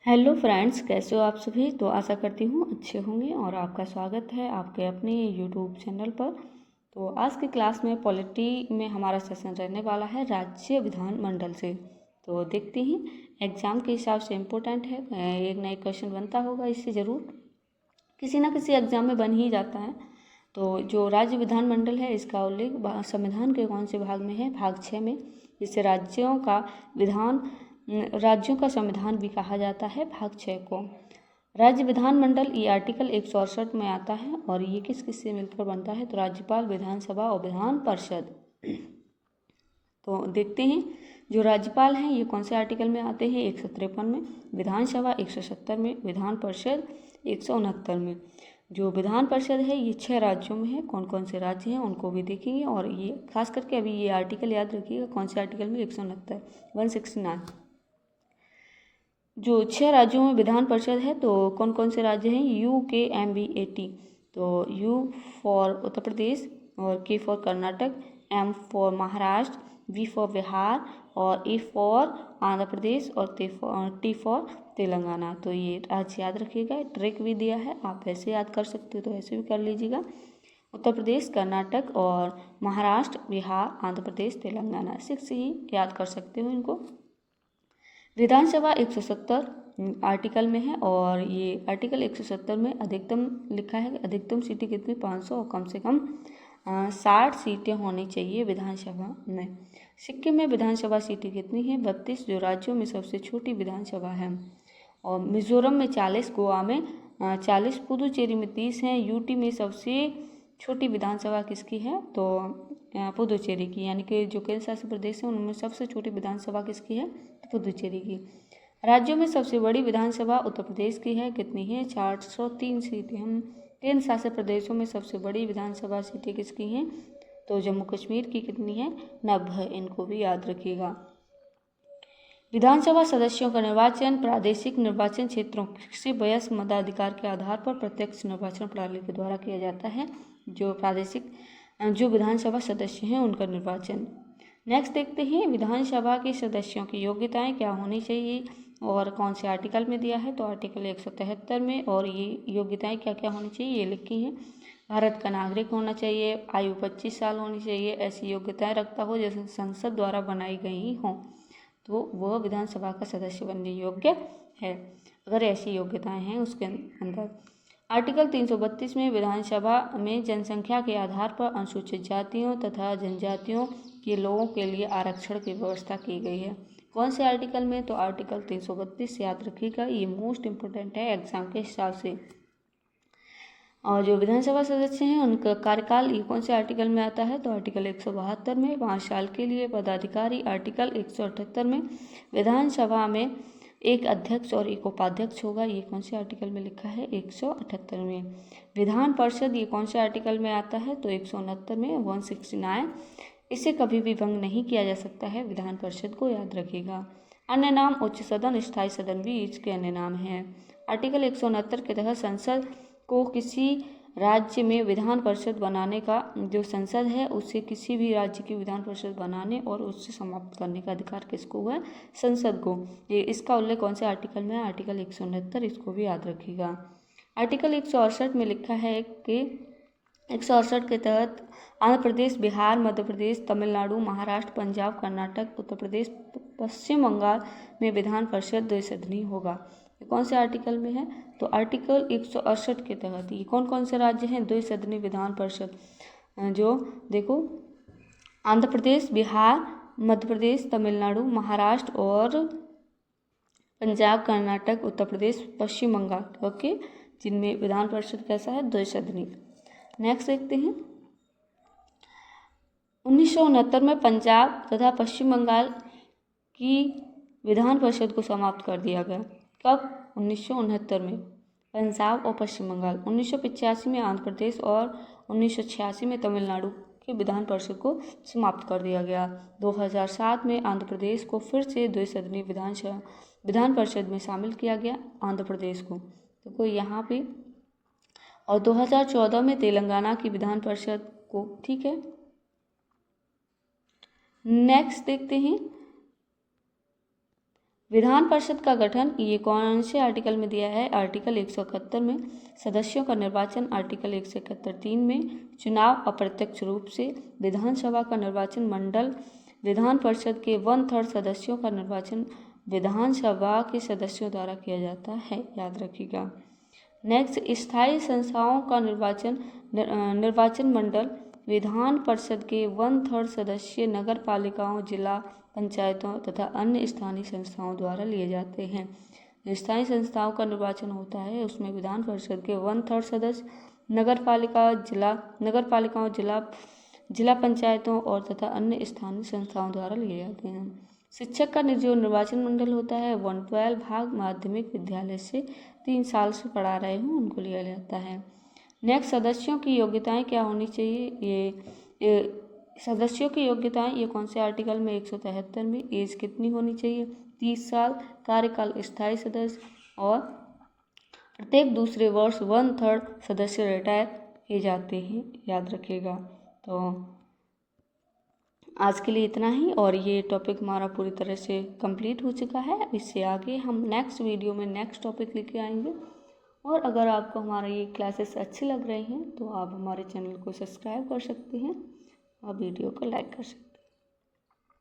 Hello friends, कैसे हो आप सभी। तो आशा करती हूँ अच्छे होंगे और आपका स्वागत है आपके अपने यूट्यूब चैनल पर। तो आज की क्लास में पॉलिटी में हमारा सेशन रहने वाला है राज्य विधानमंडल से। तो देखते हैं, एग्ज़ाम के हिसाब से इम्पोर्टेंट है, एक नया क्वेश्चन बनता होगा इससे ज़रूर, किसी ना किसी एग्ज़ाम में बन ही जाता है। तो जो राज्य विधानमंडल है इसका उल्लेख संविधान के कौन से भाग में है? भाग 6 में, जिसे राज्यों का संविधान भी कहा जाता है, भाग 6 को। राज्य विधानमंडल ये आर्टिकल 168 में आता है और ये किस किस से मिलकर बनता है? तो राज्यपाल, विधानसभा और विधान परिषद। तो देखते हैं, जो राज्यपाल हैं ये कौन से आर्टिकल में आते हैं? 153 में, विधानसभा 170 में, विधान परिषद 169 में। जो विधान परिषद है ये 6 राज्यों में है। कौन कौन से राज्य हैं उनको भी देखेंगे, और ये खास करके अभी ये आर्टिकल याद रखिएगा, कौन से आर्टिकल में? 169, 169। जो 6 राज्यों में विधान परिषद है तो कौन कौन से राज्य हैं? UKMBAT। तो U फॉर उत्तर प्रदेश, और K for Karnataka, M for Maharashtra, V for Bihar, और A फॉर आंध्र प्रदेश, और T फॉर तेलंगाना। तो ये राज्य याद रखिएगा, ट्रिक भी दिया है, आप ऐसे याद कर सकते हो तो ऐसे भी कर लीजिएगा। उत्तर प्रदेश, कर्नाटक और महाराष्ट्र, बिहार, आंध्र प्रदेश, तेलंगाना, 6 ही याद कर सकते हो इनको। विधानसभा 170 आर्टिकल में है, और ये आर्टिकल 170 में अधिकतम लिखा है, अधिकतम सीटें कितनी? 500, और कम से कम 60 सीटें होनी चाहिए विधानसभा में। सिक्किम में विधानसभा सीटें कितनी हैं? 32, जो राज्यों में सबसे छोटी विधानसभा है। और मिजोरम में 40, गोवा में 40, पुदुचेरी में 30 हैं। यूटी में सबसे छोटी विधानसभा किसकी है? तो पुदुचेरी की, यानी कि जो केंद्र शासित प्रदेश है उनमें सबसे छोटी विधानसभा किसकी है? तो पुदुचेरी की। राज्यों में सबसे बड़ी विधानसभा उत्तर प्रदेश की है, कितनी है? 403 सीटें। हम केंद्र शासित प्रदेशों में सबसे बड़ी विधानसभा सीटें किसकी हैं? तो जम्मू कश्मीर की कितनी है? 90। इनको भी याद रखिएगा। विधानसभा सदस्यों का निर्वाचन प्रादेशिक निर्वाचन क्षेत्रों से वयस्क मताधिकार के आधार पर प्रत्यक्ष निर्वाचन प्रणाली के द्वारा किया जाता है। जो विधानसभा सदस्य हैं उनका निर्वाचन। नेक्स्ट देखते हैं, विधानसभा के सदस्यों की योग्यताएं क्या होनी चाहिए और कौन से आर्टिकल में दिया है? तो आर्टिकल 173 में। और ये योग्यताएं क्या क्या होनी चाहिए ये लिखी हैं। भारत का नागरिक होना चाहिए, आयु 25 साल होनी चाहिए, ऐसी योग्यताएं रखता हो जैसे संसद द्वारा बनाई गई हों, तो वह विधानसभा का सदस्य बनने योग्य है, अगर ऐसी योग्यताएं हैं उसके अंदर। आर्टिकल 332 में विधानसभा में जनसंख्या के आधार पर अनुसूचित जातियों तथा जनजातियों के लोगों के लिए आरक्षण की व्यवस्था की गई है। कौन से आर्टिकल में? तो आर्टिकल 332 याद रखिएगा, ये मोस्ट इम्पोर्टेंट है एग्जाम के हिसाब से। और जो विधानसभा सदस्य हैं उनका कार्यकाल ये कौन से आर्टिकल में आता है? तो आर्टिकल 172 में, 5 साल के लिए पदाधिकारी। आर्टिकल 178 में, विधानसभा में एक अध्यक्ष और एक उपाध्यक्ष होगा, ये कौन से आर्टिकल में लिखा है? 178 में। विधान परिषद ये कौन से आर्टिकल में आता है? तो 169 में, 169। इसे कभी भी भंग नहीं किया जा सकता है, विधान परिषद को याद रखिएगा। अन्य नाम उच्च सदन, स्थायी सदन भी इसके अन्य नाम हैं। आर्टिकल 169 के तहत संसद को किसी राज्य में विधान परिषद बनाने का, जो संसद है उससे किसी भी राज्य की विधान परिषद बनाने और उससे समाप्त करने का अधिकार किसको हुआ? संसद को। ये इसका उल्लेख कौन से आर्टिकल में है? आर्टिकल 169, इसको भी याद रखिएगा। आर्टिकल 168 में लिखा है कि 168 के तहत आंध्र प्रदेश, बिहार, मध्य प्रदेश, तमिलनाडु, महाराष्ट्र, पंजाब, कर्नाटक, उत्तर प्रदेश, पश्चिम बंगाल में विधान परिषद द्विसदनीय होगा। कौन से आर्टिकल में है? तो आर्टिकल 168 के तहत। ये कौन कौन से राज्य हैं द्विसदनीय विधान परिषद? जो देखो, आंध्र प्रदेश, बिहार, मध्य प्रदेश, तमिलनाडु, महाराष्ट्र और पंजाब, कर्नाटक, उत्तर प्रदेश, पश्चिम बंगाल, ओके, जिनमें विधान परिषद कैसा है? द्विसदनीय। नेक्स्ट देखते हैं, 1969 में पंजाब तथा पश्चिम बंगाल की विधान परिषद को समाप्त कर दिया गया। कब? 1969 में पंजाब और पश्चिम बंगाल। 1985 में आंध्र प्रदेश और 1986 में तमिलनाडु की विधान परिषद को समाप्त कर दिया गया। 2007 में आंध्र प्रदेश को फिर से द्विसदनीय विधान परिषद में शामिल किया गया, आंध्र प्रदेश को, तो यहाँ पे। और 2014 में तेलंगाना की विधान परिषद को, ठीक है। नेक्स्ट देखते हैं, विधान परिषद का गठन ये कौन से आर्टिकल में दिया है? आर्टिकल 171 में। सदस्यों का निर्वाचन आर्टिकल 171(3) में। चुनाव अप्रत्यक्ष रूप से। विधानसभा का निर्वाचन मंडल विधान परिषद के 1/3 सदस्यों का निर्वाचन विधानसभा के सदस्यों द्वारा किया जाता है, याद रखिएगा। नेक्स्ट, स्थायी संस्थाओं का निर्वाचन मंडल विधान परिषद के 1/3 सदस्य नगर पालिकाओं, जिला पंचायतों तथा अन्य स्थानीय संस्थाओं द्वारा लिए जाते हैं। स्थानीय संस्थाओं का निर्वाचन होता है उसमें विधान परिषद के 1/3 सदस्य नगर पालिकाओं, जिला पंचायतों और तथा अन्य स्थानीय संस्थाओं द्वारा लिए जाते हैं। शिक्षक का जो निर्वाचन मंडल होता है 112 भाग माध्यमिक विद्यालय से 3 साल से पढ़ा रहे हों उनको लिया जाता है। नेक्स्ट, सदस्यों की योग्यताएं क्या होनी चाहिए? ये सदस्यों की योग्यताएं ये कौन से आर्टिकल में? 173 में। एज कितनी होनी चाहिए? 30 साल। कार्यकाल स्थायी सदस्य और प्रत्येक दूसरे वर्ष 1/3 सदस्य रिटायर किए जाते हैं, याद रखिएगा। तो आज के लिए इतना ही और ये टॉपिक हमारा पूरी तरह से कंप्लीट हो चुका है। इससे आगे हम नेक्स्ट वीडियो में नेक्स्ट टॉपिक लेके आएंगे। और अगर आपको हमारे ये क्लासेस अच्छी लग रही हैं तो आप हमारे चैनल को सब्सक्राइब कर सकते हैं और वीडियो को लाइक कर सकते हैं।